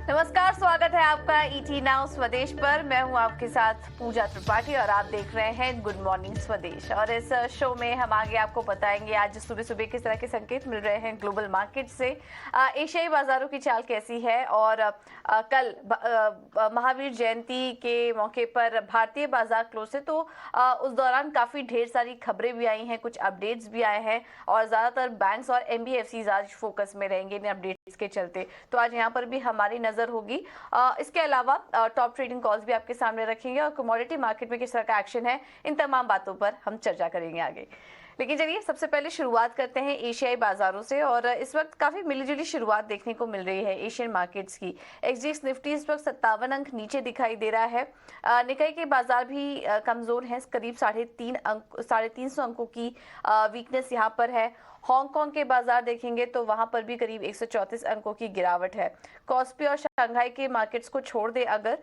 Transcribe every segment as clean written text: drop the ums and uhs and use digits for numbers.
नमस्कार, स्वागत है आपका ईटी नाउ स्वदेश पर। मैं हूं आपके साथ पूजा त्रिपाठी और आप देख रहे हैं गुड मॉर्निंग स्वदेश। और इस शो में हम आगे आपको बताएंगे आज सुबह सुबह किस तरह के संकेत मिल रहे हैं ग्लोबल मार्केट से, एशियाई बाजारों की चाल कैसी है और कल महावीर जयंती के मौके पर भारतीय बाजार क्लोज थे, तो उस दौरान काफी ढेर सारी खबरें भी आई हैं, कुछ अपडेट्स भी आए हैं और ज्यादातर बैंक्स और एनबीएफसीज आज फोकस में रहेंगे इन अपडेट्स के चलते। तो आज यहाँ पर भी हमारी नजर होगी। इसके अलावा टॉप ट्रेडिंग कॉल्स भी आपके सामने रखेंगे और कमोडिटी मार्केट में किस तरह का एक्शन है, इन तमाम बातों पर हम चर्चा करेंगे आगे। लेकिन चलिए सबसे पहले शुरुआत करते हैं एशियाई बाजारों से। और इस वक्त काफी मिलीजुली शुरुआत देखने को मिल रही है एशियन मार्केट्स की। एक्सजेएक्स निफ्टी इस वक्त 57 अंक नीचे दिखाई दे रहा है। निकाई के बाजार भी कमजोर हैं, करीब 350 अंकों की वीकनेस यहाँ पर है। हांगकांग के बाजार देखेंगे तो वहां पर भी करीब 134 अंकों की गिरावट है। कॉस्पी और शंघाई के मार्केट्स को छोड़ दे अगर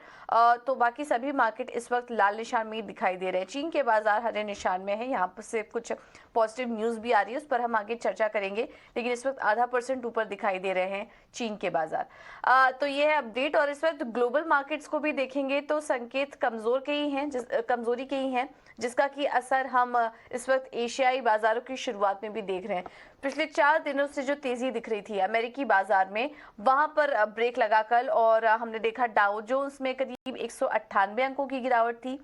तो बाकी सभी मार्केट इस वक्त लाल निशान में दिखाई दे रहे हैं। चीन के बाजार हरे निशान में है, यहाँ पर से कुछ पॉजिटिव न्यूज भी आ रही है, उस पर हम आगे चर्चा करेंगे। लेकिन इस वक्त 0.5% ऊपर दिखाई दे रहे हैं चीन के बाजार। तो ये है अपडेट। और इस वक्त ग्लोबल मार्केट्स को भी देखेंगे तो संकेत कमजोरी के ही हैं, जिसका की असर हम इस वक्त एशियाई बाजारों की शुरुआत में भी देख रहे हैं। पिछले 4 दिनों से जो तेजी दिख रही थी अमेरिकी बाजार में, वहां पर ब्रेक लगा कल और हमने देखा डाउ जोन्स में करीब 198 अंकों की गिरावट थी।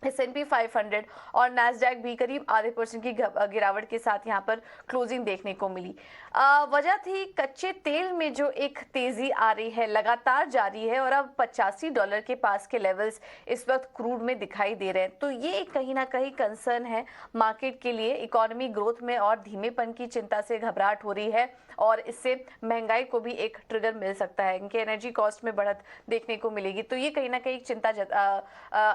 S&P 500 और नैस्डैक भी करीब 0.5% की गिरावट के साथ यहाँ पर क्लोजिंग देखने को मिली। वजह थी कच्चे तेल में जो एक तेजी आ रही है, लगातार जारी है और अब $85 के पास के लेवल्स इस वक्त क्रूड में दिखाई दे रहे हैं। तो ये कहीं ना कहीं कंसर्न है मार्केट के लिए। इकोनॉमी ग्रोथ में और धीमेपन की चिंता से घबराहट हो रही है और इससे महंगाई को भी एक ट्रिगर मिल सकता है, इनके एनर्जी कॉस्ट में बढ़त देखने को मिलेगी। तो ये कहीं ना कहीं चिंता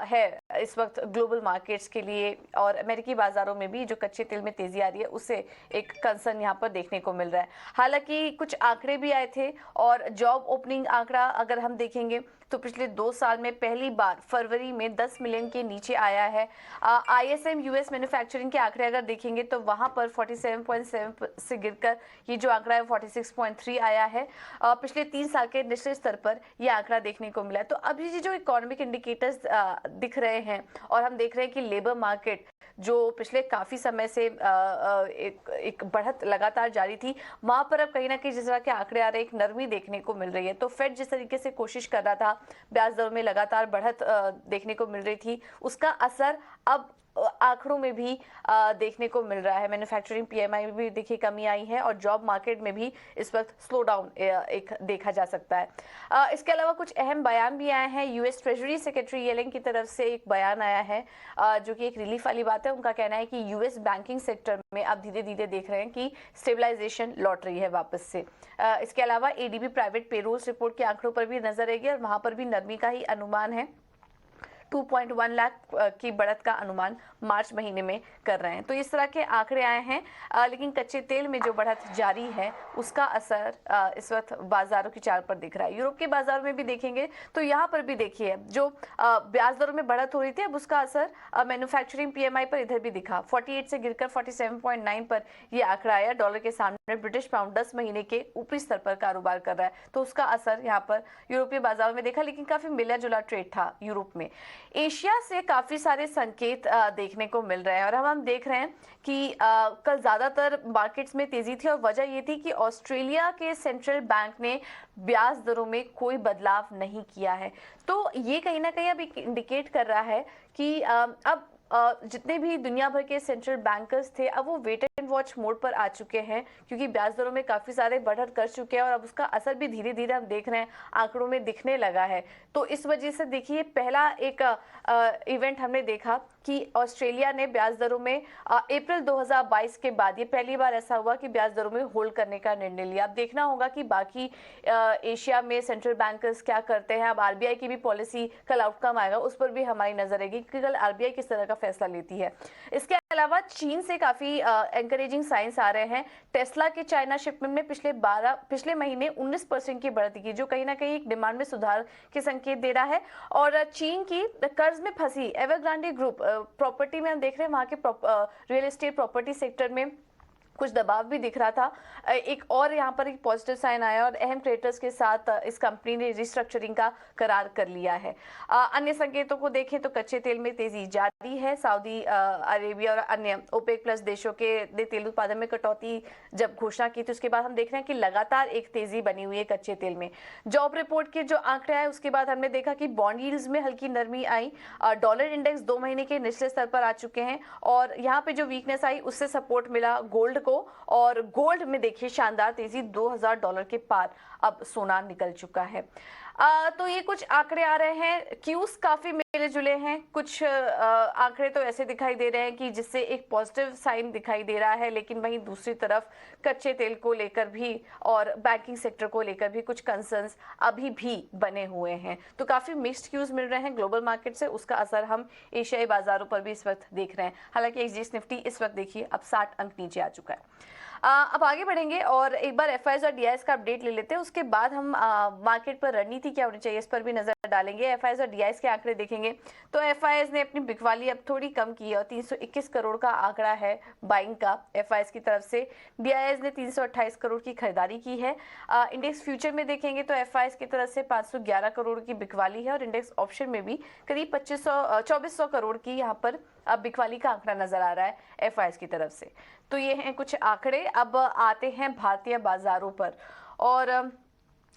है इस वक्त ग्लोबल मार्केट्स के लिए। और अमेरिकी बाजारों में भी जो कच्चे तेल में तेजी आ रही है, उससे एक कंसर्न यहाँ पर देखने को मिल रहा है। हालांकि कुछ आंकड़े भी आए थे और जॉब ओपनिंग आंकड़ा अगर हम देखेंगे तो पिछले 2 साल में पहली बार फरवरी में 10 मिलियन के नीचे आया है। आईएसएम यूएस मैन्युफैक्चरिंग के आंकड़े अगर देखेंगे तो वहां पर 47.7 से गिरकर ये जो आंकड़ा है 46.3 आया है। पिछले 3 साल के निचले स्तर पर यह आंकड़ा देखने को मिला है। तो अभी ये जो इकोनॉमिक इंडिकेटर्स दिख रहे हैं और हम देख रहे हैं कि लेबर मार्केट जो पिछले काफी समय से एक बढ़त लगातार जारी थी, वहां पर अब कहीं ना कहीं जिस तरह के आंकड़े आ रहे हैं, एक नरमी देखने को मिल रही है। तो फेड जिस तरीके से कोशिश कर रहा था, ब्याज दरों में लगातार बढ़त देखने को मिल रही थी, उसका असर अब आंकड़ों में भी देखने को मिल रहा है। मैन्युफैक्चरिंग पीएमआई में भी देखिए कमी आई है और जॉब मार्केट में भी इस वक्त स्लो डाउन एक देखा जा सकता है। इसके अलावा कुछ अहम बयान भी आए हैं। यूएस ट्रेजरी सेक्रेटरी येलेन की तरफ से एक बयान आया है जो कि एक रिलीफ वाली बात है। उनका कहना है कि यूएस बैंकिंग सेक्टर में अब धीरे धीरे देख रहे हैं कि स्टेबलाइजेशन लौट रही है वापस से। इसके अलावा एडीबी प्राइवेट पेरोल्स रिपोर्ट के आंकड़ों पर भी नजर रहेगी और वहां पर भी नरमी का ही अनुमान है। 2.1 लाख की बढ़त का अनुमान मार्च महीने में कर रहे हैं। तो इस तरह के आंकड़े आए हैं। लेकिन कच्चे तेल में जो बढ़त जारी है उसका असर इस वक्त बाजारों की चाल पर दिख रहा है। यूरोप के बाजार में भी देखेंगे तो यहाँ पर भी देखिए जो ब्याज दरों में बढ़त हो रही थी, अब उसका असर मैन्युफैक्चरिंग पीएमआई पर इधर भी दिखा। 48 से गिरकर 47.9 पर यह आंकड़ा आया। डॉलर के सामने ब्रिटिश पाउंड 10 महीने के ऊपरी स्तर पर कारोबार कर रहा है, तो उसका असर यहाँ पर यूरोपीय बाजारों में देखा। लेकिन काफी मिला जुला ट्रेड था यूरोप में। एशिया से काफी सारे संकेत देखने को मिल रहे हैं और हम देख रहे हैं कि कल ज्यादातर मार्केट्स में तेजी थी और वजह ये थी कि ऑस्ट्रेलिया के सेंट्रल बैंक ने ब्याज दरों में कोई बदलाव नहीं किया है। तो ये कहीं ना कहीं अब इंडिकेट कर रहा है कि अब जितने भी दुनिया भर के सेंट्रल बैंकर्स थे, अब वो वेट एंड वॉच मोड पर आ चुके हैं, क्योंकि ब्याज दरों में काफी सारे बढ़त कर चुके हैं और अब उसका असर भी धीरे धीरे हम देख रहे हैं आंकड़ों में दिखने लगा है। तो इस वजह से देखिए पहला एक इवेंट हमने देखा कि ऑस्ट्रेलिया ने ब्याज दरों में अप्रैल 2022 के बाद ये पहली बार ऐसा हुआ कि ब्याज दरों में होल्ड करने का निर्णय लिया। अब देखना होगा कि बाकी एशिया में सेंट्रल बैंकर्स क्या करते हैं। अब आरबीआई की भी पॉलिसी कल आउटकम आएगा, उस पर भी हमारी नजर रहेगी कि कल आरबीआई किस तरह का फैसला लेती है। इसके अलावा चीन से काफी एनकरेजिंग साइंस आ रहे हैं। टेस्ला के चाइना शिपमेंट में पिछले महीने 19% की बढ़ोतरी की, जो कहीं ना कहीं एक डिमांड में सुधार के संकेत दे रहा है। और चीन की कर्ज में फंसी एवरग्रांडे ग्रुप प्रॉपर्टी में हम देख रहे हैं, वहां के रियल एस्टेट प्रॉपर्टी सेक्टर में कुछ दबाव भी दिख रहा था। एक और यहाँ पर एक पॉजिटिव साइन आया और अहम क्रेडिटर्स के साथ इस कंपनी ने रिस्ट्रक्चरिंग का करार कर लिया है। अन्य संकेतों को देखें तो कच्चे तेल में तेजी जारी है। सऊदी अरेबिया और अन्य ओपेक प्लस देशों के ने तेल उत्पादन में कटौती जब घोषणा की थी, उसके बाद हम देख रहे हैं कि लगातार एक तेजी बनी हुई है कच्चे तेल में। जॉब रिपोर्ट के जो आंकड़े आए उसके बाद हमने देखा कि बॉन्ड यील्ड्स में हल्की नरमी आई। डॉलर इंडेक्स 2 महीने के निचले स्तर पर आ चुके हैं और यहाँ पे जो वीकनेस आई उससे सपोर्ट मिला गोल्ड को, और गोल्ड में देखिए शानदार तेजी $2000 के पार अब सोना निकल चुका है। तो ये कुछ आंकड़े आ रहे हैं, क्यूज काफी मिले जुले हैं। कुछ आंकड़े तो ऐसे दिखाई दे रहे हैं कि जिससे एक पॉजिटिव साइन दिखाई दे रहा है, लेकिन वहीं दूसरी तरफ कच्चे तेल को लेकर भी और बैंकिंग सेक्टर को लेकर भी कुछ कंसर्न्स अभी भी बने हुए हैं। तो काफी मिक्स्ड क्यूज मिल रहे हैं ग्लोबल मार्केट से, उसका असर हम एशियाई बाजारों पर भी इस वक्त देख रहे हैं। हालांकि एक्सचेंज निफ्टी इस वक्त देखिए अब 60 अंक नीचे आ चुका है। अब आगे बढ़ेंगे और एक बार एफआईआईज और डीआईएस का अपडेट ले लेते हैं, उसके बाद हम मार्केट पर रणनीति क्या होनी चाहिए इस पर भी नजर डालेंगे। एफआईआईज और डीआईएस के आंकड़े देखेंगे तो एफआईआईज ने अपनी बिकवाली अब थोड़ी कम की है और 321 करोड़ का आंकड़ा है बाइंग का एफआईआईज की तरफ से। डीआईएस ने 328 करोड़ की खरीदारी की है। इंडेक्स फ्यूचर में देखेंगे तो एफआईआईज की तरफ से 511 करोड़ की बिकवाली है और इंडेक्स ऑप्शन में भी करीब 2400 करोड़ की यहाँ पर अब बिकवाली का आंकड़ा नजर आ रहा है एफआईआईज की तरफ से। तो ये हैं कुछ आंकड़े। अब आते हैं भारतीय बाजारों पर और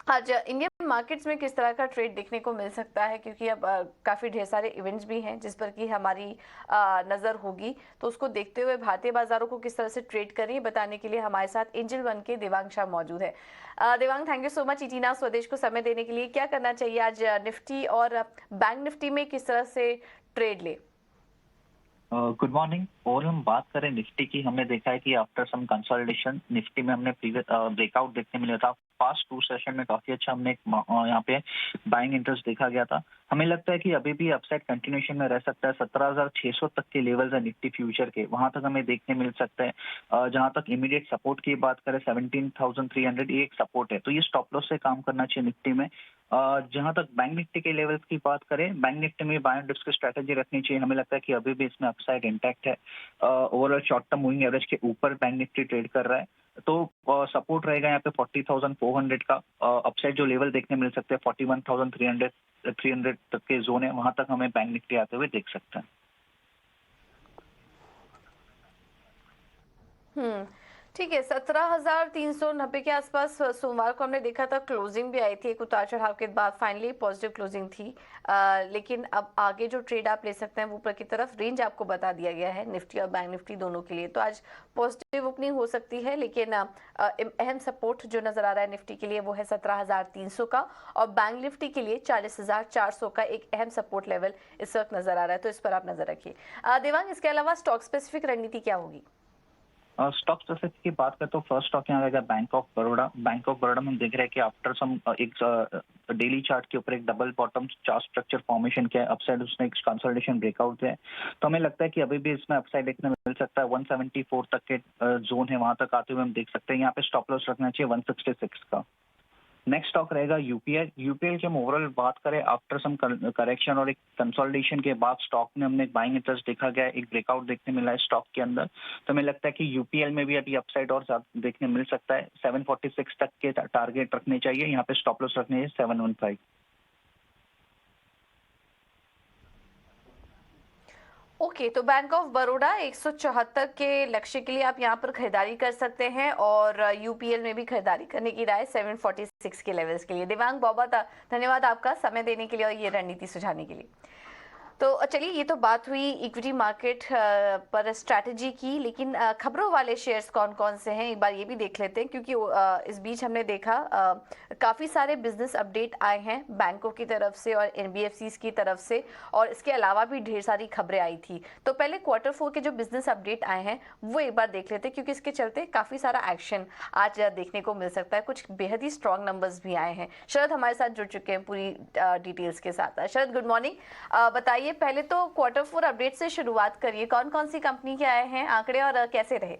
आज इंडियन मार्केट्स में किस तरह का ट्रेड देखने को मिल सकता है, क्योंकि अब काफ़ी ढेर सारे इवेंट्स भी हैं जिस पर कि हमारी नज़र होगी। तो उसको देखते हुए भारतीय बाजारों को किस तरह से ट्रेड करें बताने के लिए हमारे साथ एंजल वन के देवांग शाह मौजूद है। Devang, thank you so much ET now स्वदेश को समय देने के लिए। क्या करना चाहिए आज निफ्टी और बैंक निफ्टी में, किस तरह से ट्रेड ले? Good morning. और हम बात करें निफ्टी की, हमने देखा है कि आफ्टर सम कंसोलिडेशन निफ्टी में हमने प्रीवियस ब्रेकआउट देखने मिला था। फास्ट 2 सेशन में काफी अच्छा हमने यहाँ पे बाइंग इंटरेस्ट देखा गया था। हमें लगता है कि अभी भी अपसाइड कंटिन्यूएशन में रह सकता है। 17,600 तक के लेवल्स है निफ्टी फ्यूचर के, वहां तक हमें देखने मिल सकता है। जहां तक इमीडिएट सपोर्ट की बात करें 17,300 ये एक सपोर्ट है, तो ये स्टॉप लॉस से काम करना चाहिए निफ्टी में। जहां तक बैंक निफ्टी के लेवल्स की बात करें, बैंक निफ्टी में बाय एंड डिप्स की स्ट्रेटेजी रखनी चाहिए। हमें लगता है कि अभी भी इसमें अपसाइड इंटैक्ट है। Overall short term moving average के ऊपर बैंक निफ्टी ट्रेड कर रहा है, तो सपोर्ट रहेगा यहाँ पे 40,400 का। अपसाइड जो लेवल देखने मिल सकते हैं 41,300 तक के जोन है, वहां तक हमें बैंक निफ्टी आते हुए देख सकते हैं। ठीक है, 17,390 के आसपास सोमवार को हमने देखा था, क्लोजिंग भी आई थी एक उतार चढ़ाव के बाद, फाइनली पॉजिटिव क्लोजिंग थी। लेकिन अब आगे जो ट्रेड आप ले सकते हैं वो ऊपर की तरफ रेंज आपको बता दिया गया है निफ्टी और बैंक निफ्टी दोनों के लिए। तो आज पॉजिटिव ओपनिंग हो सकती है, लेकिन अहम सपोर्ट जो नजर आ रहा है निफ्टी के लिए वो है 17,300 का और बैंक निफ्टी के लिए 40,400 का एक अहम सपोर्ट लेवल इस वक्त नजर आ रहा है। तो इस पर आप नजर रखिए। देवांग, इसके अलावा स्टॉक स्पेसिफिक रणनीति क्या होगी? स्टॉक स्पेसिफिक की बात करें तो फर्स्ट स्टॉक यहाँ रहेगा bank of Baroda. Bank of Baroda में हम देख रहे हैं कि आफ्टर सम एक डेली चार्ट के ऊपर एक double bottom chart structure formation किया है, अपसाइड उसने एक कंसोलिडेशन ब्रेकआउट है। तो हमें लगता है कि अभी भी इसमें अपसाइड देखने मिल सकता है। 174 तक के जोन है, वहां तक आते हुए हम देख सकते हैं। यहाँ पे स्टॉप लॉस रखना चाहिए 166 का। नेक्स्ट स्टॉक रहेगा यूपीएल। यूपीएल की हम ओवरऑल बात करें, आफ्टर सम करेक्शन और एक कंसोलिडेशन के बाद स्टॉक में हमने एक बाइंग इंटरेस्ट देखा गया, एक ब्रेकआउट देखने मिला है स्टॉक के अंदर। तो हमें लगता है कि यूपीएल में भी अभी अपसाइड और देखने मिल सकता है। 746 तक के टारगेट रखने चाहिए, यहाँ पे स्टॉप लॉस रखने चाहिए 715। ओके, तो बैंक ऑफ बड़ौदा 174 के लक्ष्य के लिए आप यहाँ पर खरीदारी कर सकते हैं और यूपीएल में भी खरीदारी करने की राय 746 के लेवल्स के लिए। देवांग, बहुत धन्यवाद आपका समय देने के लिए और ये रणनीति सुझाने के लिए। तो चलिए, ये तो बात हुई इक्विटी मार्केट पर स्ट्रैटेजी की, लेकिन खबरों वाले शेयर्स कौन कौन से हैं एक बार ये भी देख लेते हैं, क्योंकि इस बीच हमने देखा काफ़ी सारे बिजनेस अपडेट आए हैं बैंकों की तरफ से और एनबीएफसीज की तरफ से, और इसके अलावा भी ढेर सारी खबरें आई थी। तो पहले Q4 के जो बिजनेस अपडेट आए हैं वो एक बार देख लेते हैं, क्योंकि इसके चलते काफ़ी सारा एक्शन आज देखने को मिल सकता है। कुछ बेहद ही स्ट्रॉन्ग नंबर्स भी आए हैं। शरद हमारे साथ जुड़ चुके हैं पूरी डिटेल्स के साथ। शरद, गुड मॉर्निंग। बताइए, पहले तो Q4 अपडेट से शुरुआत करिए, कौन कौन सी कंपनी के आए हैं आंकड़े और कैसे रहे?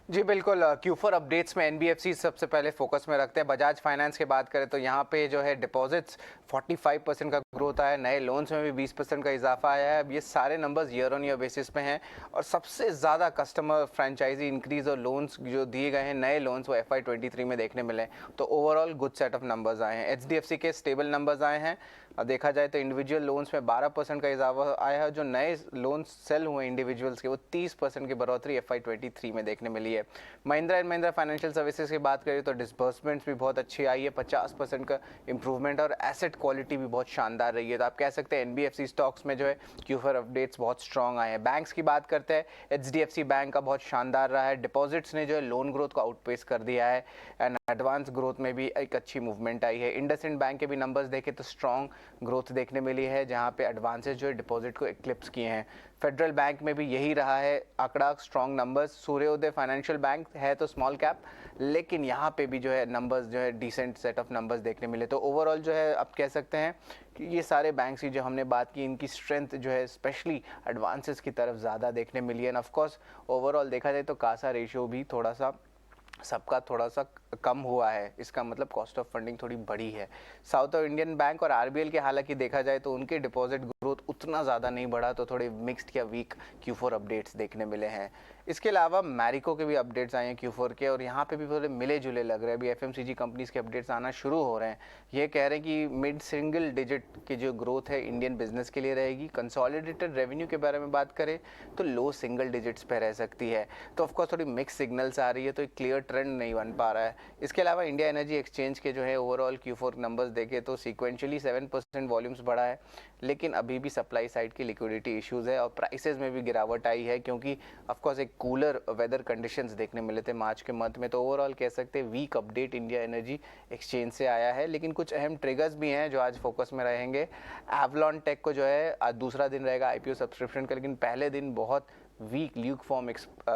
जी बिल्कुल, Q4 अपडेट्स में एनबीएफसी सबसे पहले फोकस में रखते हैं। बजाज फाइनेंस की बात करें तो यहाँ पे जो है डिपॉजिट्स 45% का ग्रोथ आया है, नए लोन्स में भी 20% का इजाफा आया है। अब ये सारे numbers year on year basis पे हैं और सबसे ज़्यादा कस्टमर फ्रेंचाइजी इंक्रीज और लोन्स जो दिए गए हैं, नए लोन्स, वो FY23 में देखने मिले। तो overall good set of numbers आए हैं। HDFC के स्टेबल नंबर्स आए हैं। देखा जाए तो इंडिविजुअल लोन्स में 12% का इजाफा आया है। जो नए लोन्स सेल हुए इंडिविजुअल्स के, वो 30% की बढ़ोतरी FY23 में देखने मिली है। Mahindra and Mahindra financial services की बात करें तो डिसबर्समेंट्स भी बहुत अच्छी आई है, 50% का इंप्रूवमेंट, और एसेट क्वालिटी भी बहुत शानदार रही है। तो आप कह सकते हैं एनबीएफसी स्टॉक्स में जो है Q4 अपडेट्स बहुत स्ट्रॉन्ग आए हैं। बैंक्स की बात करते हैं, HDFC बैंक का बहुत शानदार रहा है। डिपॉजिट्स ने जो है लोन ग्रोथ को आउटपेस कर दिया है एंड एडवांस ग्रोथ में भी एक अच्छी मूवमेंट आई है। इंडसइंड बैंक के भी नंबर्स देखें तो स्ट्रॉन्ग ग्रोथ देखने मिली है, जहां पे एडवांसेस जो है डिपॉजिट को एक्लिप्स किए हैं। फेडरल बैंक में भी यही रहा है आंकड़ा, स्ट्रॉन्ग नंबर्स। सूर्योदय फाइनेंशियल बैंक है तो स्मॉल कैप, लेकिन यहाँ पे भी जो है नंबर्स जो है डिसेंट सेट ऑफ नंबर्स देखने मिले। तो ओवरऑल जो है आप कह सकते हैं कि ये सारे बैंक्स ही जो हमने बात की, इनकी स्ट्रेंथ जो है स्पेशली एडवांसेस की तरफ ज़्यादा देखने मिली है। एंड ऑफ कोर्स ओवरऑल देखा जाए तो कासा रेशियो भी थोड़ा सा सबका थोड़ा सा कम हुआ है, इसका मतलब कॉस्ट ऑफ फंडिंग थोड़ी बड़ी है। साउथ इंडियन बैंक और आरबीएल के हालांकि देखा जाए तो उनके डिपॉजिट ग्रोथ उतना ज़्यादा नहीं बढ़ा, तो थोड़े मिक्स्ड या वीक Q4 अपडेट्स देखने मिले हैं। इसके अलावा मैरिको के भी अपडेट्स आए हैं Q4 के, और यहाँ पे भी थोड़े मिले जुले लग रहे हैं। अभी FMCG कंपनीज के अपडेट्स आना शुरू हो रहे हैं। ये कह रहे हैं कि मिड सिंगल डिजिट की जो ग्रोथ है इंडियन बिजनेस के लिए रहेगी। कंसोलिडेटेड रेवेन्यू के बारे में बात करें तो लो सिंगल डिजिट्स पे रह सकती है। तो ऑफकोर्स थोड़ी मिक्स सिग्नल्स आ रही है, तो एक क्लियर ट्रेंड नहीं बन पा रहा है। इसके अलावा इंडिया एनर्जी एक्सचेंज के जो है ओवरऑल Q4 नंबर्स देखें तो सीक्वेंशियली 7% वॉल्यूम्स बढ़ा है, लेकिन अभी भी सप्लाई साइड की लिक्विडिटी इश्यूज है और प्राइसेस में भी गिरावट आई है, क्योंकि ऑफकोर्स एक कूलर वेदर कंडीशंस देखने मिले थे मार्च के मंथ में। तो ओवरऑल कह सकते हैं week update India energy exchange से आया है, लेकिन कुछ अहम ट्रिगर्स भी हैं जो आज फोकस में रहेंगे। एवलॉन टेक को जो है आज दूसरा दिन रहेगा IPO सब्सक्रिप्शन का, लेकिन पहले दिन बहुत वीक ल्यूक फॉर्म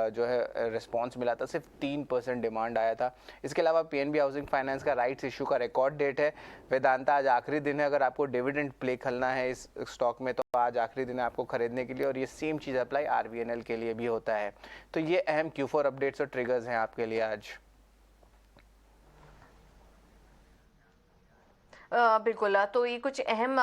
जो है रिस्पांस मिला था, सिर्फ 3% डिमांड आया था। इसके अलावा PNB हाउसिंग फाइनेंस का राइट्स इशू का रिकॉर्ड डेट है। वेदांता आज आखिरी दिन है, अगर आपको डिविडेंड प्ले करना है इस स्टॉक में तो आज आखिरी दिन है आपको खरीदने के लिए, और ये सेम चीज़ अप्लाई RVNL के लिए भी होता है। तो ये अहम Q4 अपडेट्स और ट्रिगर्स हैं आपके लिए आज। बिल्कुल, तो ये कुछ अहम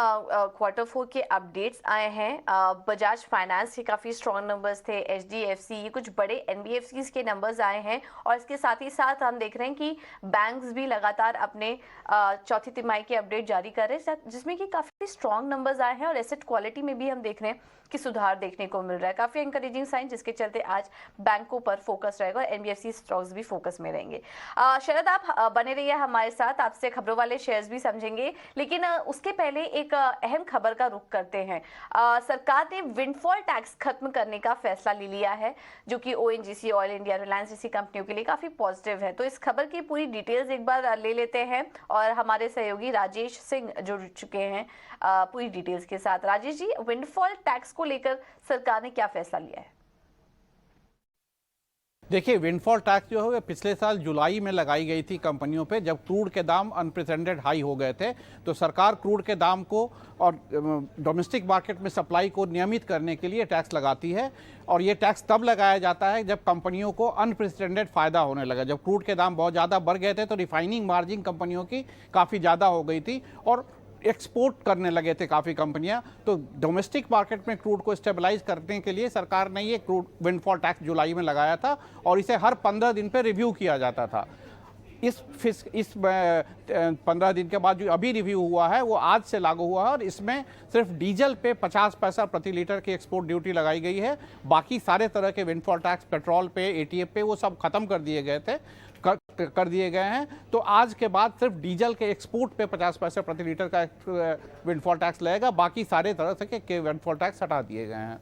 Q4 के अपडेट्स आए हैं। बजाज फाइनेंस के काफ़ी स्ट्रॉन्ग नंबर्स थे, HDFC, ये कुछ बड़े NBFCs के नंबर्स आए हैं, और इसके साथ ही साथ हम देख रहे हैं कि बैंक्स भी लगातार अपने चौथी तिमाही के अपडेट जारी कर रहे हैं, जिसमें कि काफ़ी स्ट्रॉन्ग नंबर्स आए हैं, और एसेट क्वालिटी में भी हम देख रहे हैं कि सुधार देखने को मिल रहा है। काफ़ी इंकरेजिंग साइन, जिसके चलते आज बैंकों पर फोकस रहेगा और NBFC स्टॉक्स भी फोकस में रहेंगे। शरद, आप बने रहिए हमारे साथ, आपसे खबरों वाले शेयर्स भी समझेंगे, लेकिन उसके पहले एक अहम खबर का रुख करते हैं। सरकार ने विंडफॉल टैक्स खत्म करने का फैसला ले लिया है, जो कि ONGC, ऑयल इंडिया, रिलायंस जैसी कंपनियों के लिए काफी पॉजिटिव है। तो इस खबर की पूरी डिटेल्स एक बार ले लेते हैं, और हमारे सहयोगी राजेश सिंह जुड़ चुके हैं पूरी डिटेल्स के साथ। राजेश जी, विंडफॉल टैक्स को लेकर सरकार ने क्या फैसला लिया है? देखिए, विंडफॉल टैक्स जो है पिछले साल जुलाई में लगाई गई थी कंपनियों पे, जब क्रूड के दाम अनप्रेसिडेंटेड हाई हो गए थे। तो सरकार क्रूड के दाम को और डोमेस्टिक मार्केट में सप्लाई को नियमित करने के लिए टैक्स लगाती है, और ये टैक्स तब लगाया जाता है जब कंपनियों को अनप्रेसिडेंटेड फ़ायदा होने लगा। जब क्रूड के दाम बहुत ज़्यादा बढ़ गए थे तो रिफाइनिंग मार्जिन कंपनियों की काफ़ी ज़्यादा हो गई थी और एक्सपोर्ट करने लगे थे काफ़ी कंपनियां। तो डोमेस्टिक मार्केट में क्रूड को स्टेबलाइज करने के लिए सरकार ने ये क्रूड विंडफॉल टैक्स जुलाई में लगाया था, और इसे हर 15 दिन पे रिव्यू किया जाता था। इस 15 दिन के बाद जो अभी रिव्यू हुआ है वो आज से लागू हुआ है, और इसमें सिर्फ डीजल पे 50 पैसा प्रति लीटर की एक्सपोर्ट ड्यूटी लगाई गई है। बाकी सारे तरह के विंडफॉल टैक्स, पेट्रोल पे, ATF पे, वो सब खत्म कर दिए गए थे, कर दिए गए हैं। तो आज के बाद सिर्फ डीजल के एक्सपोर्ट पे 50 पैसे प्रति लीटर का विंडफॉल टैक्स लगेगा, बाकी सारे तरह से के विंडफॉल टैक्स हटा दिए गए हैं।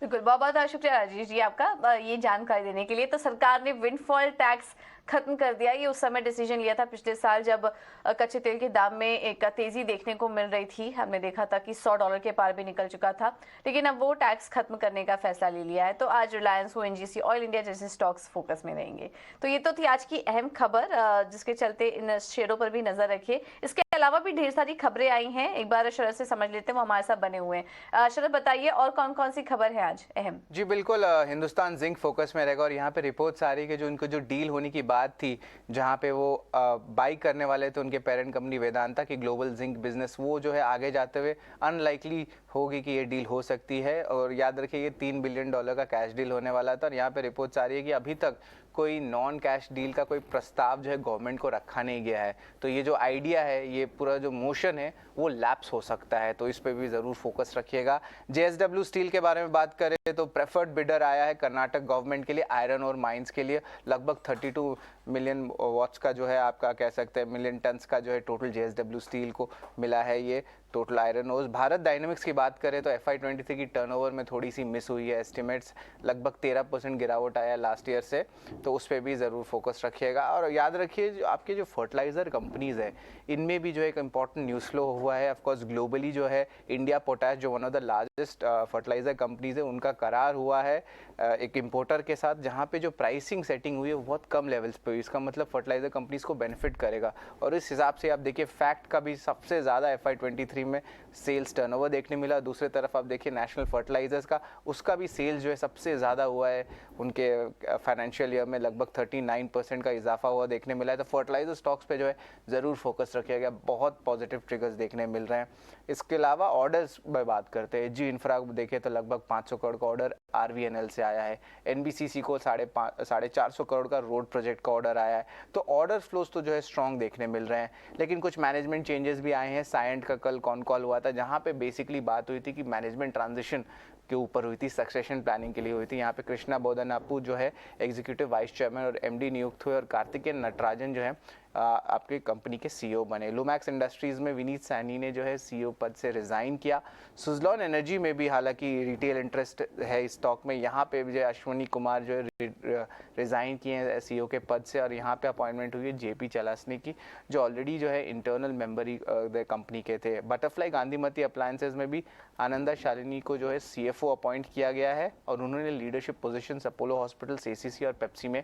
बिल्कुल, बहुत बहुत शुक्रिया राजेश जी आपका ये जानकारी देने के लिए। तो सरकार ने विंडफॉल टैक्स खत्म कर दिया। ये उस समय डिसीजन लिया था पिछले साल जब कच्चे तेल के दाम में एक तेजी देखने को मिल रही थी। हमने देखा था कि $100 के पार भी निकल चुका था, लेकिन अब वो टैक्स खत्म करने का फैसला ले लिया है। तो आज रिलायंस, ओएनजीसी, ऑयल इंडिया जैसे स्टॉक्स फोकस में रहेंगे। तो ये तो थी आज की अहम खबर, जिसके चलते इन शेयरों पर भी नजर रखिए। इसके अलावा भी ढेर सारी खबरें आई हैं, एक बार शरद से समझ लेते हैं, वो हमारे साथ बने हुए हैं। शरद, बताइए और कौन कौन सी खबर है आज अहम? जी बिल्कुल, हिंदुस्तान जिंक फोकस में रहेगा और यहाँ पे रिपोर्ट्स आ रही है कि जो इनको जो डील होने की बात थी, जहाँ पे वो बाई करने वाले थे उनके पेरेंट कंपनी वेदांता की ग्लोबल जिंक बिजनेस, वो जो है आगे जाते हुए अनलाइकली होगी कि ये डील हो सकती है। और याद रखिए ये $3 बिलियन का कैश डील होने वाला था और यहाँ पे रिपोर्ट्स आ रही है कि अभी तक कोई नॉन कैश डील का कोई प्रस्ताव जो है गवर्नमेंट को रखा नहीं गया है। तो ये जो आइडिया है, ये पूरा जो मोशन है वो लैप्स हो सकता है, तो इस पे भी ज़रूर फोकस रखिएगा। JSW स्टील के बारे में बात करें तो प्रेफर्ड बिडर आया है कर्नाटक गवर्नमेंट के लिए आयरन और माइंस के लिए। लगभग 32 मिलियन वॉट्स का जो है आपका कह सकते हैं मिलियन टन्स का जो है टोटल JSW स्टील को मिला है ये total iron ores. Bharat dynamics की बात करें तो FY23 की टर्नओवर में थोड़ी सी मिस हुई है, एस्टिमेट्स लगभग 13% गिरावट आया लास्ट ईयर से, तो उस पर भी ज़रूर फोकस रखिएगा। और याद रखिए जो आपके जो फर्टिलाइज़र कंपनीज़ हैं, इनमें भी जो एक इम्पॉर्टेंट न्यूज़ फ्लो हुआ है। ऑफकोर्स ग्लोबली जो है इंडिया पोटैश जो one of the largest fertiliser companies है, उनका करार हुआ है एक इम्पोर्टर के साथ, जहाँ पे जो प्राइसिंग सेटिंग हुई है वो बहुत कम लेवल्स पे हुई। इसका मतलब फर्टिलाइज़र कंपनीज़ को बेनिफिट करेगा। और इस हिसाब से आप देखिए फैक्ट का भी सबसे ज़्यादा FY23 में सेल्स टर्नओवर देखने मिला। दूसरी तरफ आप देखिए नेशनल फर्टिलाइजर्स का, उसका भी सेल्स जो है सबसे ज़्यादा हुआ है उनके फाइनेंशियल ईयर में, लगभग 39% का इजाफा हुआ देखने मिला है। तो फर्टिलाइजर स्टॉक्स पे जो है ज़रूर फोकस रखिएगा, बहुत पॉजिटिव ट्रिगर्स देखने मिल रहे हैं। इसके अलावा ऑर्डर्स में बात करते हैं, जी इंफ्रा देखें तो लगभग 500 करोड़ का ऑर्डर RVNL से आया है। NBCC को 450 करोड़ का रोड प्रोजेक्ट का ऑर्डर आया है। तो ऑर्डर फ्लोज तो जो है स्ट्रॉन्ग देखने मिल रहे हैं, लेकिन कुछ मैनेजमेंट चेंजेस भी आए हैं। साइंट का कल कॉन कॉल हुआ था, जहाँ पे बेसिकली बात हुई थी कि मैनेजमेंट ट्रांजिशन के ऊपर हुई थी, सक्सेशन प्लानिंग के लिए हुई थी। यहाँ पे कृष्णा बोधनापू जो है एग्जीक्यूटिव वाइस चेयरमैन और MD नियुक्त हुए और कार्तिकेय नटराजन जो है आपकी कंपनी के CEO बने। लुमैक्स इंडस्ट्रीज में विनीत सैनी ने जो है CEO पद से रिजाइन किया। सुजलॉन एनर्जी में भी हालांकि रिटेल इंटरेस्ट है इस स्टॉक में, यहाँ पे जो अश्वनी कुमार जो है रिजाइन किए हैं CEO के पद से और यहाँ पे अपॉइंटमेंट हुई है JP चलासनी की, जो ऑलरेडी जो है इंटरनल मेंबर ही कंपनी के थे। बटरफ्लाई गांधीमती अप्लायंसेज में भी आनंदा शालिनी को जो है CFO अपॉइंट किया गया है और उन्होंने leadership position Apollo hospitals, ACC और पेप्सी में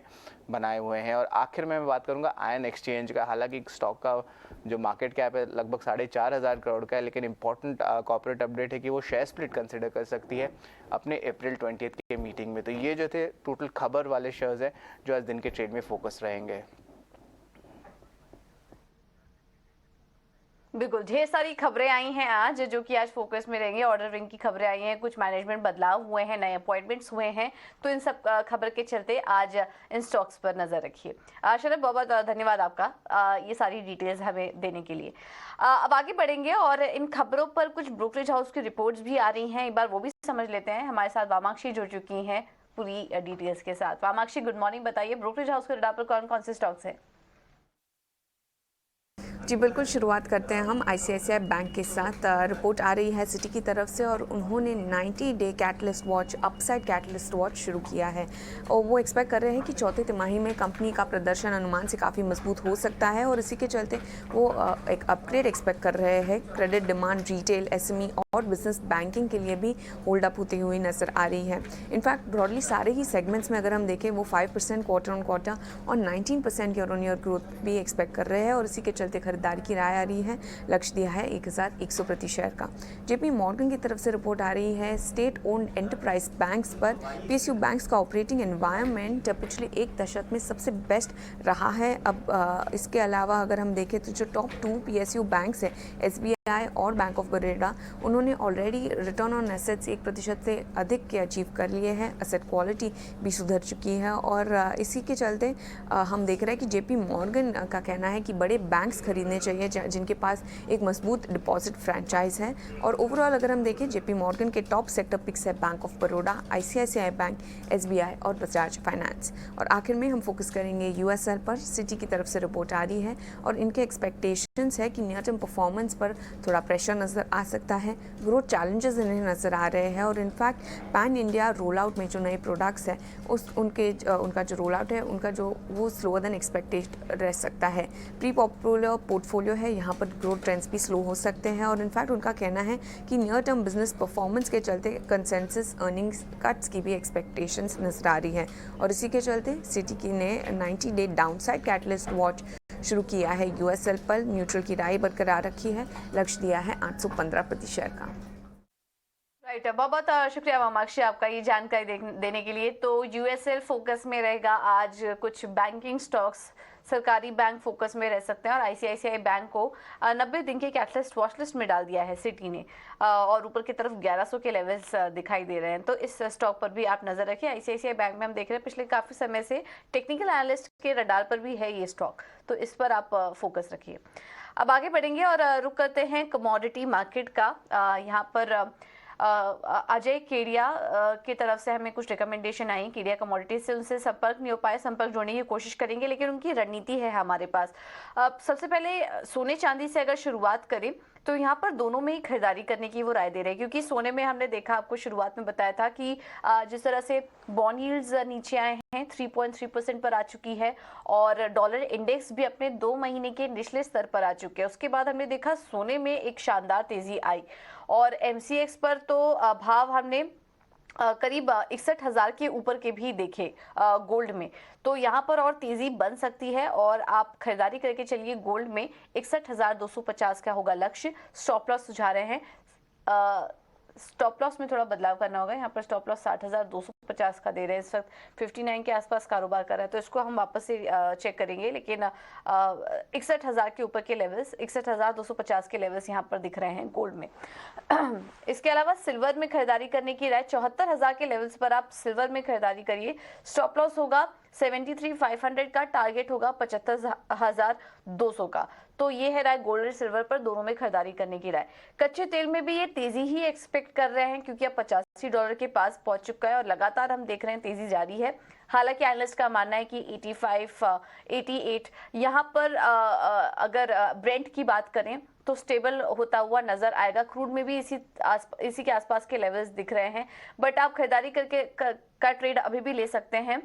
बनाए हुए हैं। और आखिर में मैं बात करूंगा आयन एक्सचेंज का। हालांकि स्टॉक का जो मार्केट कैप है लगभग 4,500 करोड़ का है, लेकिन इंपॉर्टेंट कॉर्पोरेट अपडेट है कि वो शेयर स्प्लिट कंसिडर कर सकती है अपने अप्रैल 20 के मीटिंग में। तो ये जो थे टोटल खबर वाले शेयर्स हैं जो आज दिन के ट्रेड में फोकस रहेंगे। बिल्कुल, ढेर सारी खबरें आई हैं आज जो कि आज फोकस में रहेंगे। ऑर्डर विंग की खबरें आई हैं, कुछ मैनेजमेंट बदलाव हुए हैं, नए अपॉइंटमेंट्स हुए हैं, तो इन सब खबर के चलते आज इन स्टॉक्स पर नजर रखिए। शरद, बहुत बहुत धन्यवाद आपका ये सारी डिटेल्स हमें देने के लिए। अब आगे बढ़ेंगे और इन खबरों पर कुछ ब्रोकरेज हाउस की रिपोर्ट्स भी आ रही हैं, एक बार वो भी समझ लेते हैं। हमारे साथ वामाक्षी जुड़ चुकी हैं पूरी डिटेल्स के साथ। वामाक्षी, गुड मॉर्निंग, बताइए ब्रोकरेज हाउस के रडार पर कौन कौन से स्टॉक्स हैं? जी बिल्कुल, शुरुआत करते हैं हम ICICI बैंक के साथ। रिपोर्ट आ रही है सिटी की तरफ से और उन्होंने 90 day catalyst watch, upside catalyst watch शुरू किया है और वो एक्सपेक्ट कर रहे हैं कि चौथे तिमाही में कंपनी का प्रदर्शन अनुमान से काफ़ी मजबूत हो सकता है और इसी के चलते वो एक अपग्रेड एक्सपेक्ट कर रहे हैं। क्रेडिट डिमांड रिटेल, SME और बिजनेस बैंकिंग के लिए भी होल्ड अप होती हुई नज़र आ रही है। इनफैक्ट ब्रॉडली सारे ही सेगमेंट्स में अगर हम देखें वो 5% क्वार्टर ऑन क्वार्टर और 19% ईयर ऑन ईयर ग्रोथ भी एक्सपेक्ट कर रहे हैं और इसी के चलते खरीदारी की राय आ रही है। लक्ष्य दिया है 1100 प्रति शेयर का। JP मॉर्गन की तरफ से रिपोर्ट आ रही है स्टेट ओन्ड एंटरप्राइज बैंक्स पर। PSU बैंक्स का ऑपरेटिंग एनवायरनमेंट पिछले एक दशक में सबसे बेस्ट रहा है। अब इसके अलावा अगर हम देखें तो जो टॉप 2 PSU बैंक्स हैं, SBI और बैंक ऑफ बड़ौदा, उन्होंने ऑलरेडी रिटर्न ऑन एसेट्स 1% से अधिक के अचीव कर लिए हैं। एसेट क्वालिटी भी सुधर चुकी है और इसी के चलते हम देख रहे हैं कि JP मॉर्गन का कहना है कि बड़े बैंक्स खरीदने खरीदने चाहिए जिनके पास एक मजबूत डिपॉजिट फ्रेंचाइज है। और ओवरऑल अगर हम देखें JP मॉर्गन के टॉप सेक्टर पिक्स है bank of Baroda, ICICI bank, SBI और बजाज फाइनेंस। और आखिर में हम फोकस करेंगे USL पर। सिटी की तरफ से रिपोर्ट आ रही है और इनके एक्सपेक्टेशंस है कि नियर टर्म परफॉर्मेंस पर थोड़ा प्रेशर नज़र आ सकता है। ग्रोथ चैलेंजेस इन्हें नज़र आ रहे हैं और in fact pan India roll out में जो नए प्रोडक्ट्स हैं उनका जो रोल आउट है वो स्लोअर देन एक्सपेक्टेड रह सकता है। प्री पोर्टफोलियो है, यहाँ पर ग्रोथ ट्रेंड्स भी स्लो हो सकते हैं और इनफैक्ट उनका कहना है कि नियर टर्म बिजनेस परफॉर्मेंस के चलते कंसेंसस अर्निंग्स कट्स की भी एक्सपेक्टेशंस नजर आ रही है। और इसी के चलते सिटी की ने 90 डे डाउनसाइड कैटलिस्ट वॉच शुरू किया है। USL पर न्यूट्रल की राय बरकरार रखी है, लक्ष्य दिया है 815 प्रति शेयर का। राइट, बहुत बहुत शुक्रिया मामाक्षी आपका ये जानकारी देने के लिए। तो USL फोकस में रहेगा आज, कुछ बैंकिंग स्टॉक्स सरकारी बैंक फोकस में रह सकते हैं और ICICI बैंक को 90 दिन के कैटलिस्ट वॉच लिस्ट में डाल दिया है सिटी ने और ऊपर की तरफ 1100 के लेवल्स दिखाई दे रहे हैं। तो इस स्टॉक पर भी आप नजर रखिए। ICICI बैंक में हम देख रहे हैं पिछले काफी समय से टेक्निकल एनालिस्ट के रडार पर भी है ये स्टॉक, तो इस पर आप फोकस रखिए। अब आगे बढ़ेंगे और रुक करते हैं कमोडिटी मार्केट का। यहाँ पर अजय केडिया की तरफ से हमें कुछ रिकमेंडेशन आई केडिया कमोडिटी से, उनसे संपर्क नहीं हो पाए, संपर्क जोड़ने की कोशिश करेंगे लेकिन उनकी रणनीति है हमारे पास। सबसे पहले सोने चांदी से अगर शुरुआत करें तो यहाँ पर दोनों में ही खरीदारी करने की वो राय दे रहे हैं, क्योंकि सोने में हमने देखा, आपको शुरुआत में बताया था कि जिस तरह से बॉन्ड यील्ड्स नीचे आए हैं 3.3% पर आ चुकी है और डॉलर इंडेक्स भी अपने 2 महीने के निचले स्तर पर आ चुके हैं। उसके बाद हमने देखा सोने में एक शानदार तेजी आई और MCX पर तो भाव हमने करीब 61,000 के ऊपर के भी देखे गोल्ड में। तो यहाँ पर और तेजी बन सकती है और आप खरीदारी करके चलिए। गोल्ड में 61,250 का होगा लक्ष्य। स्टॉप लॉस सुझा रहे हैं, स्टॉप लॉस में थोड़ा बदलाव करना होगा। यहाँ पर स्टॉप लॉस 60,250 का दे रहे हैं, इस वक्त 59 के आसपास कारोबार कर रहा है, तो इसको हम वापस से चेक करेंगे। लेकिन 61,000 के ऊपर के लेवल्स, 61,250 के लेवल्स यहाँ पर दिख रहे हैं गोल्ड में। इसके अलावा सिल्वर में खरीदारी करने की राय, 74,000 के लेवल्स पर आप सिल्वर में खरीदारी करिए। स्टॉप लॉस होगा 73,500 का, टारगेट होगा 75,200 का। तो ये है राय गोल्ड और सिल्वर पर, दोनों में खरीदारी करने की राय। कच्चे तेल में भी ये तेजी ही एक्सपेक्ट कर रहे हैं क्योंकि अब $85 के पास पहुंच चुका है और लगातार हम देख रहे हैं तेजी जारी है। हालांकि एनालिस्ट का मानना है कि 85, 88 यहाँ पर अगर ब्रेंट की बात करें तो स्टेबल होता हुआ नजर आएगा। क्रूड में भी इसी के आसपास के लेवल्स दिख रहे हैं, बट आप खरीदारी का ट्रेड अभी भी ले सकते हैं।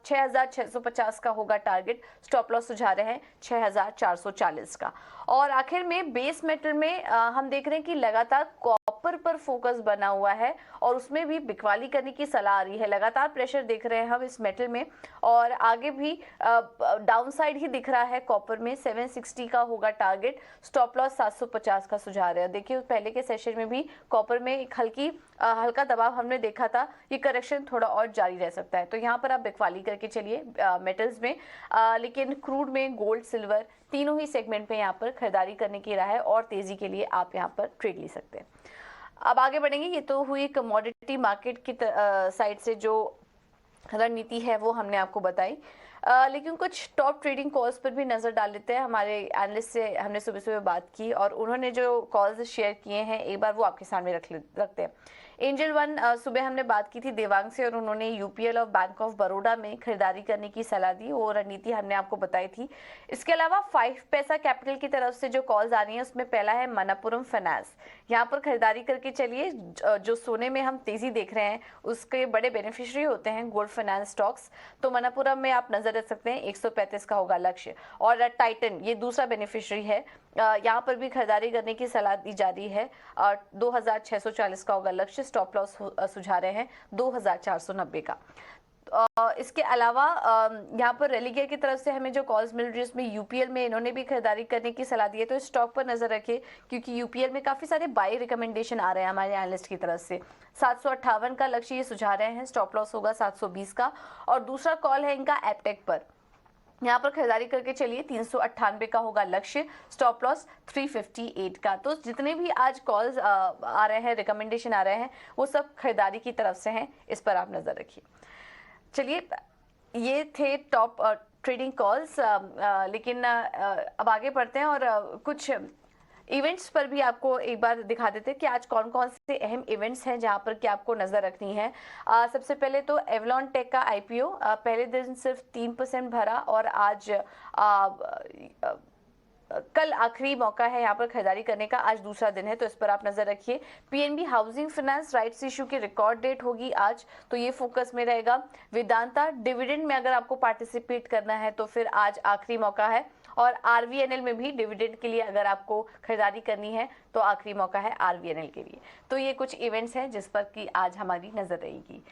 6,650 का होगा टारगेट, स्टॉप लॉस सुझा रहे हैं 6,440 का। और आखिर में बेस मेटल में हम देख रहे हैं कि लगातार कॉपर पर फोकस बना हुआ है और उसमें भी बिकवाली करने की सलाह आ रही है। लगातार प्रेशर देख रहे हैं हम इस मेटल में और आगे भी डाउनसाइड ही दिख रहा है कॉपर में। 760 का होगा टारगेट, स्टॉप लॉस 750 का सुझा रहे हैं। देखिए पहले के सेशन में भी कॉपर में एक हल्का दबाव हमने देखा था, ये करेक्शन थोड़ा और जारी रह सकता है। तो यहाँ पर आप बिकवाली करके चलिए मेटल्स में, लेकिन क्रूड में, गोल्ड, सिल्वर तीनों ही सेगमेंट में यहाँ पर खरीदारी करने की राय है और तेजी के लिए आप यहाँ पर ट्रेड ले सकते हैं। अब आगे बढ़ेंगे। ये तो हुई कमोडिटी मार्केट की साइड से जो रणनीति है वो हमने आपको बताई, लेकिन कुछ टॉप ट्रेडिंग कॉल्स पर भी नजर डाल लेते हैं। हमारे एनालिस्ट से हमने सुबह सुबह बात की और उन्होंने जो कॉल्स शेयर किए हैं एक बार वो आपके सामने रखते हैं। एंजल वन सुबह हमने बात की थी देवांग से और उन्होंने UPL और बैंक ऑफ बड़ौदा में खरीदारी करने की सलाह दी, वो रणनीति हमने आपको बताई थी। इसके अलावा 5 पैसा कैपिटल की तरफ से जो कॉल्स आ रही हैं उसमें पहला है मनप्पुरम फाइनेंस, यहाँ पर खरीदारी करके चलिए। जो सोने में हम तेजी देख रहे हैं उसके बड़े बेनिफिशियरी होते हैं गोल्ड फाइनेंस स्टॉक्स, तो मनप्पुरम में आप नजर रख सकते हैं। 135 का होगा लक्ष्य। और टाइटन ये दूसरा बेनिफिशियरी है, यहाँ पर भी खरीदारी करने की सलाह दी जा रही है और 2,640 का होगा लक्ष्य। स्टॉप लॉस सुझा रहे हैं 2,490 का। इसके अलावा यहाँ पर रेलिगेयर की तरफ से हमें जो कॉल्स मिल रही है उसमें UPL में इन्होंने भी खरीदारी करने की सलाह दी है, तो इस स्टॉक पर नजर रखिए क्योंकि UPL में काफी सारे बाई रिकमेंडेशन आ रहे हैं हमारे एनालिस्ट की तरफ से। 758 का लक्ष्य ये सुझा रहे हैं, स्टॉप लॉस होगा 720 का। और दूसरा कॉल है इनका एपटेक पर, यहाँ पर खरीदारी करके चलिए 398 का होगा लक्ष्य, स्टॉप लॉस 358 का। तो जितने भी आज कॉल्स आ रहे हैं, रिकमेंडेशन आ रहे हैं, वो सब खरीदारी की तरफ से हैं, इस पर आप नजर रखिए। चलिए ये थे टॉप ट्रेडिंग कॉल्स, लेकिन अब आगे बढ़ते हैं और कुछ इवेंट्स पर भी आपको एक बार दिखा देते हैं कि आज कौन कौन से अहम इवेंट्स हैं जहां पर कि आपको नजर रखनी है। सबसे पहले तो एवलॉन टेक का आईपीओ पहले दिन सिर्फ 3% भरा और आज कल आखिरी मौका है यहाँ पर खरीदारी करने का, आज दूसरा दिन है तो इस पर आप नजर रखिए। PNB housing finance rights issue की रिकॉर्ड डेट होगी आज, तो ये फोकस में रहेगा। वेदांता डिविडेंड में अगर आपको पार्टिसिपेट करना है तो फिर आज आखिरी मौका है, और आरवीएनएल में भी डिविडेंड के लिए अगर आपको खरीदारी करनी है तो आखिरी मौका है आरवीएनएल के लिए। तो ये कुछ इवेंट्स हैं जिस पर कि आज हमारी नजर रहेगी।